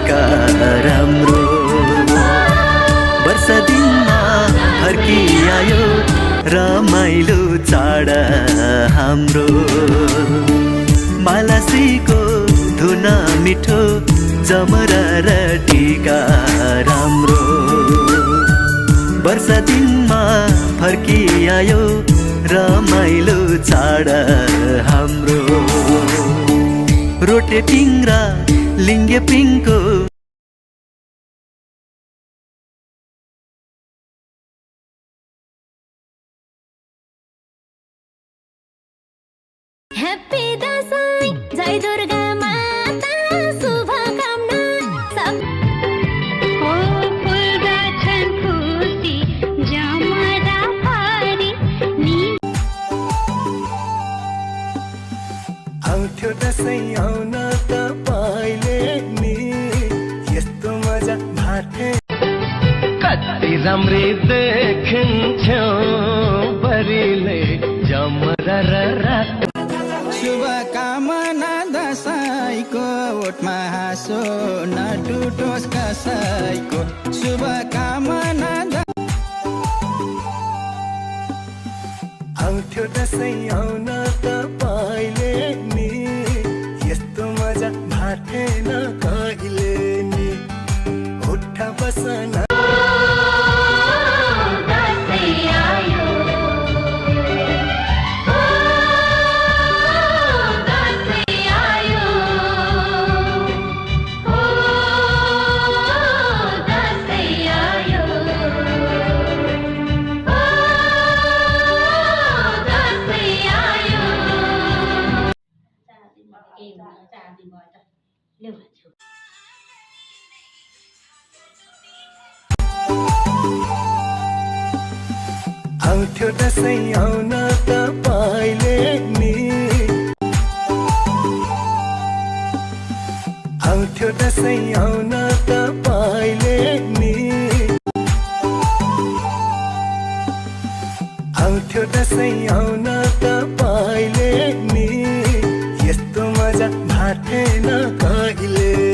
टिका राम्रो वर्ष दिनमा फर्किआयो रमाइलो चाड हाम्रो मालासीको धुन मिठो जमरा र टिका राम्रो वर्ष दिनमा फर्किआयो रमाइलो चाड हाम्रो रोटे टिङ्ग्रा लिङ्गे पिङको ह्याप्पी दशैं जय दुर्गा माता शुभकामना सब हो फुल्दछन् खुसी जमरा भरि नि आउँथ्यो दशैं आउन तपाईले नि यस्तो मजा भाथे कति राम्री देखिन्थ्यो बरिले जमरा र रात शुभकामना दशैँको ओठमा हाँसो नटुटोस् कसैको शुभकामना आउँथ्यो दशैं आउन तपाईले नि यस्तो मजा भाथेन कहिले नि उठा बसन आउँथ्यो दशैं आउन तपाईले नि आउँथ्यो दशैं आउन तपाईले नि आउँथ्यो दशैं आउन तपाईले नि यस्तो मजा भाथेन कहिले